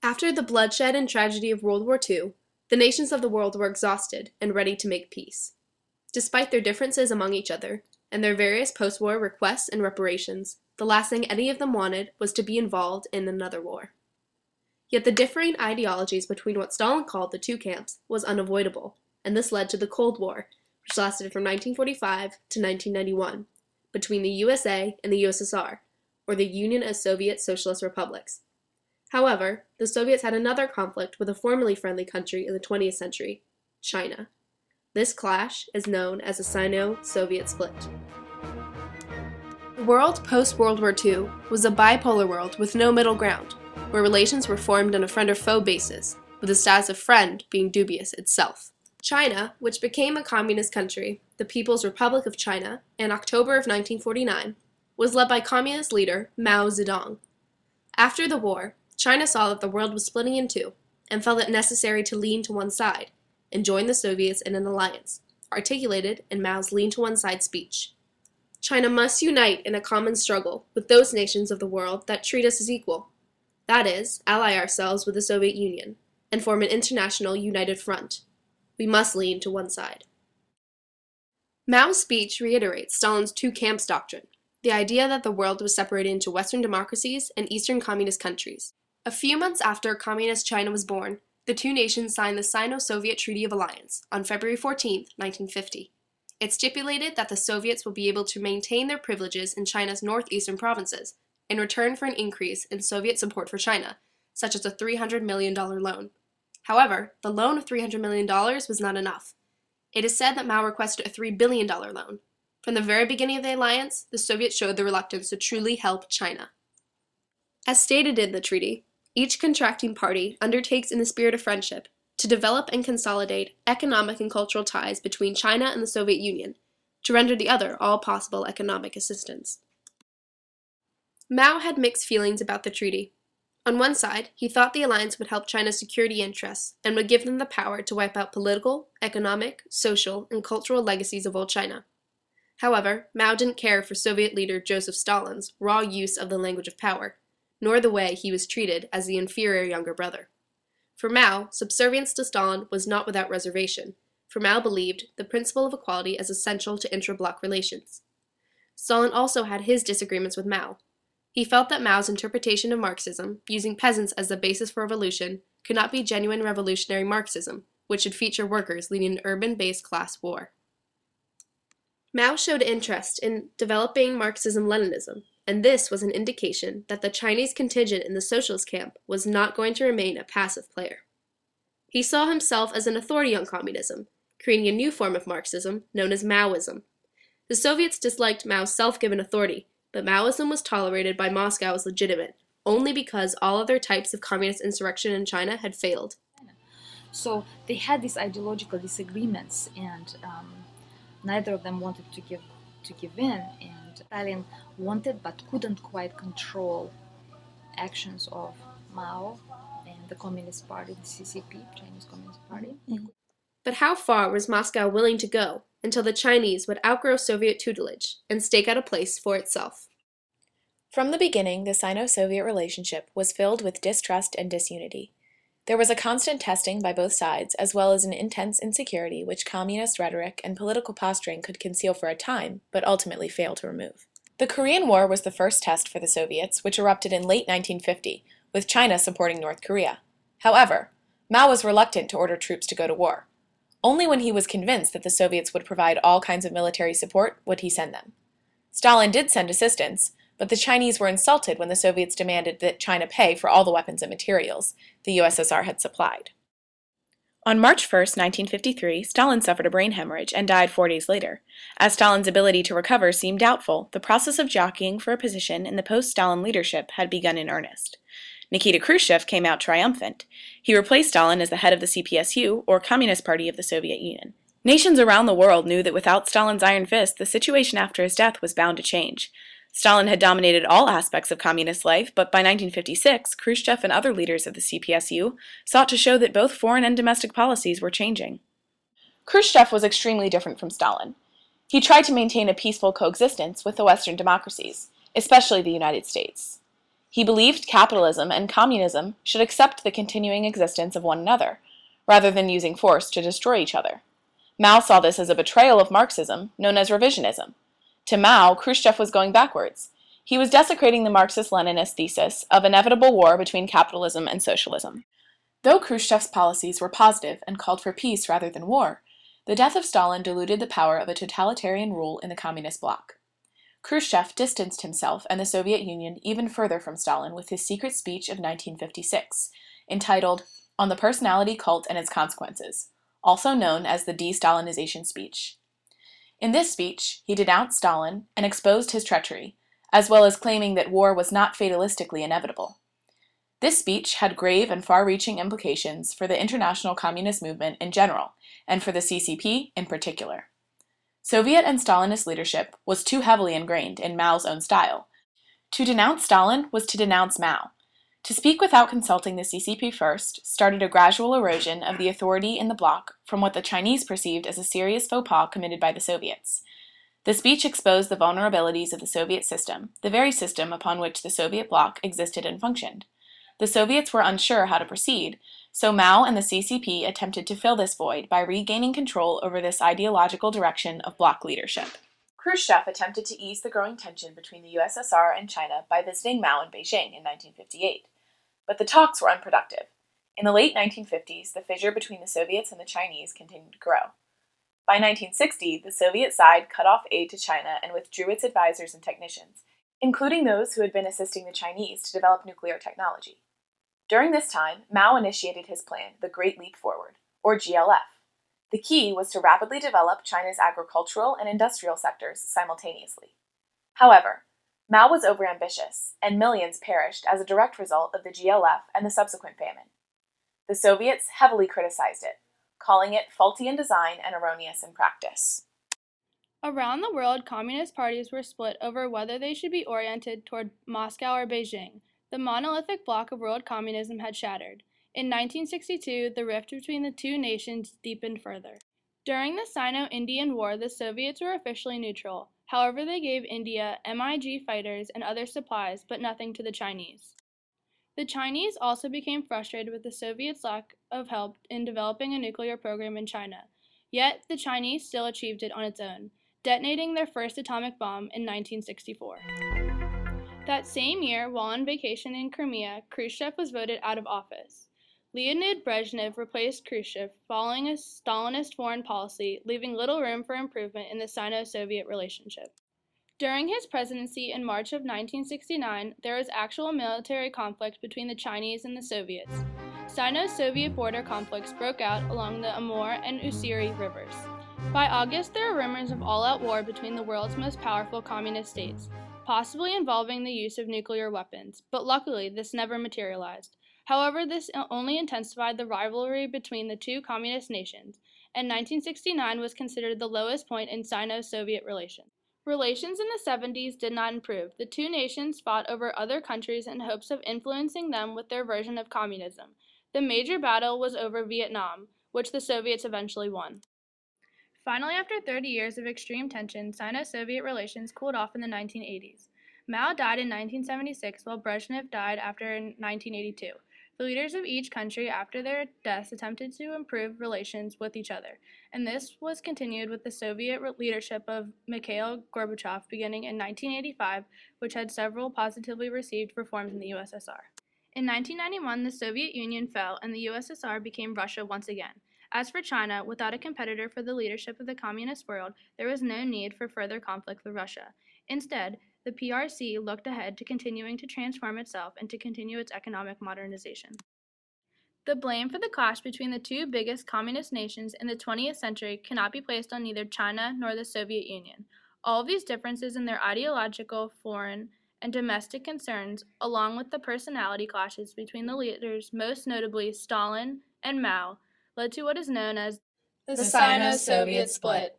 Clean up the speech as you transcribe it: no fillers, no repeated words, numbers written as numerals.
After the bloodshed and tragedy of World War II, the nations of the world were exhausted and ready to make peace. Despite their differences among each other, and their various post-war requests and reparations, the last thing any of them wanted was to be involved in another war. Yet the differing ideologies between what Stalin called the two camps was unavoidable, and this led to the Cold War, which lasted from 1945 to 1991, between the USA and the USSR, or the Union of Soviet Socialist Republics. However, the Soviets had another conflict with a formerly friendly country in the 20th century, China. This clash is known as the Sino-Soviet split. The world post-World War II was a bipolar world with no middle ground, where relations were formed on a friend or foe basis, with the status of friend being dubious itself. China, which became a communist country, the People's Republic of China, in October of 1949, was led by communist leader Mao Zedong. After the war, China saw that the world was splitting in two, and felt it necessary to lean to one side, and join the Soviets in an alliance, articulated in Mao's Lean to One Side speech. China must unite in a common struggle with those nations of the world that treat us as equal. That is, ally ourselves with the Soviet Union, and form an international united front. We must lean to one side. Mao's speech reiterates Stalin's two camps doctrine, the idea that the world was separated into Western democracies and Eastern communist countries. A few months after Communist China was born, the two nations signed the Sino-Soviet Treaty of Alliance on February 14, 1950. It stipulated that the Soviets will be able to maintain their privileges in China's northeastern provinces in return for an increase in Soviet support for China, such as a $300 million loan. However, the loan of $300 million was not enough. It is said that Mao requested a $3 billion loan. From the very beginning of the alliance, the Soviets showed their reluctance to truly help China. As stated in the treaty, each contracting party undertakes in the spirit of friendship to develop and consolidate economic and cultural ties between China and the Soviet Union, to render the other all possible economic assistance. Mao had mixed feelings about the treaty. On one side, he thought the alliance would help China's security interests and would give them the power to wipe out political, economic, social, and cultural legacies of old China. However, Mao didn't care for Soviet leader Joseph Stalin's raw use of the language of power, nor the way he was treated as the inferior younger brother. For Mao, subservience to Stalin was not without reservation, for Mao believed the principle of equality as essential to intra-bloc relations. Stalin also had his disagreements with Mao. He felt that Mao's interpretation of Marxism, using peasants as the basis for revolution, could not be genuine revolutionary Marxism, which should feature workers leading an urban-based class war. Mao showed interest in developing Marxism-Leninism, and this was an indication that the Chinese contingent in the socialist camp was not going to remain a passive player. He saw himself as an authority on communism, creating a new form of Marxism known as Maoism. The Soviets disliked Mao's self-given authority, but Maoism was tolerated by Moscow as legitimate, only because all other types of communist insurrection in China had failed. So they had these ideological disagreements, and neither of them wanted to give in, and Stalin wanted but couldn't quite control actions of Mao and the Communist Party, the CCP, Chinese Communist Party. But how far was Moscow willing to go until the Chinese would outgrow Soviet tutelage and stake out a place for itself? From the beginning, the Sino-Soviet relationship was filled with distrust and disunity. There was a constant testing by both sides, as well as an intense insecurity which communist rhetoric and political posturing could conceal for a time, but ultimately fail to remove. The Korean War was the first test for the Soviets, which erupted in late 1950, with China supporting North Korea. However, Mao was reluctant to order troops to go to war. Only when he was convinced that the Soviets would provide all kinds of military support would he send them. Stalin did send assistance, but the Chinese were insulted when the Soviets demanded that China pay for all the weapons and materials the USSR had supplied. On March 1, 1953, Stalin suffered a brain hemorrhage and died 4 days later. As Stalin's ability to recover seemed doubtful, the process of jockeying for a position in the post-Stalin leadership had begun in earnest. Nikita Khrushchev came out triumphant. He replaced Stalin as the head of the CPSU, or Communist Party of the Soviet Union. Nations around the world knew that without Stalin's iron fist, the situation after his death was bound to change. Stalin had dominated all aspects of communist life, but by 1956, Khrushchev and other leaders of the CPSU sought to show that both foreign and domestic policies were changing. Khrushchev was extremely different from Stalin. He tried to maintain a peaceful coexistence with the Western democracies, especially the United States. He believed capitalism and communism should accept the continuing existence of one another, rather than using force to destroy each other. Mao saw this as a betrayal of Marxism, known as revisionism. To Mao, Khrushchev was going backwards. He was desecrating the Marxist-Leninist thesis of inevitable war between capitalism and socialism. Though Khrushchev's policies were positive and called for peace rather than war, the death of Stalin diluted the power of a totalitarian rule in the communist bloc. Khrushchev distanced himself and the Soviet Union even further from Stalin with his secret speech of 1956, entitled On the Personality Cult and Its Consequences, also known as the De-Stalinization Speech. In this speech, he denounced Stalin and exposed his treachery, as well as claiming that war was not fatalistically inevitable. This speech had grave and far-reaching implications for the international communist movement in general, and for the CCP in particular. Soviet and Stalinist leadership was too heavily ingrained in Mao's own style. To denounce Stalin was to denounce Mao. To speak without consulting the CCP first started a gradual erosion of the authority in the bloc from what the Chinese perceived as a serious faux pas committed by the Soviets. The speech exposed the vulnerabilities of the Soviet system, the very system upon which the Soviet bloc existed and functioned. The Soviets were unsure how to proceed, so Mao and the CCP attempted to fill this void by regaining control over this ideological direction of bloc leadership. Khrushchev attempted to ease the growing tension between the USSR and China by visiting Mao in Beijing in 1958. But the talks were unproductive. In the late 1950s, the fissure between the Soviets and the Chinese continued to grow. By 1960, the Soviet side cut off aid to China and withdrew its advisors and technicians, including those who had been assisting the Chinese to develop nuclear technology. During this time, Mao initiated his plan, the Great Leap Forward, or GLF. The key was to rapidly develop China's agricultural and industrial sectors simultaneously. However, Mao was overambitious, and millions perished as a direct result of the GLF and the subsequent famine. The Soviets heavily criticized it, calling it faulty in design and erroneous in practice. Around the world, communist parties were split over whether they should be oriented toward Moscow or Beijing. The monolithic bloc of world communism had shattered. In 1962, the rift between the two nations deepened further. During the Sino-Indian War, the Soviets were officially neutral. However, they gave India MiG fighters and other supplies, but nothing to the Chinese. The Chinese also became frustrated with the Soviets' lack of help in developing a nuclear program in China. Yet, the Chinese still achieved it on its own, detonating their first atomic bomb in 1964. That same year, while on vacation in Crimea, Khrushchev was voted out of office. Leonid Brezhnev replaced Khrushchev, following a Stalinist foreign policy, leaving little room for improvement in the Sino-Soviet relationship. During his presidency in March of 1969, there was actual military conflict between the Chinese and the Soviets. Sino-Soviet border conflicts broke out along the Amur and Ussuri rivers. By August, there were rumors of all-out war between the world's most powerful communist states, possibly involving the use of nuclear weapons, but luckily this never materialized. However, this only intensified the rivalry between the two communist nations, and 1969 was considered the lowest point in Sino-Soviet relations. Relations in the 70s did not improve. The two nations fought over other countries in hopes of influencing them with their version of communism. The major battle was over Vietnam, which the Soviets eventually won. Finally, after 30 years of extreme tension, Sino-Soviet relations cooled off in the 1980s. Mao died in 1976, while Brezhnev died after in 1982. The leaders of each country after their deaths attempted to improve relations with each other, and this was continued with the Soviet leadership of Mikhail Gorbachev beginning in 1985, which had several positively received reforms in the USSR. In 1991, the Soviet Union fell and the USSR became Russia once again. As for China, without a competitor for the leadership of the communist world, there was no need for further conflict with Russia. Instead, the PRC looked ahead to continuing to transform itself and to continue its economic modernization. The blame for the clash between the two biggest communist nations in the 20th century cannot be placed on neither China nor the Soviet Union. All of these differences in their ideological, foreign, and domestic concerns, along with the personality clashes between the leaders, most notably Stalin and Mao, led to what is known as The Sino-Soviet split.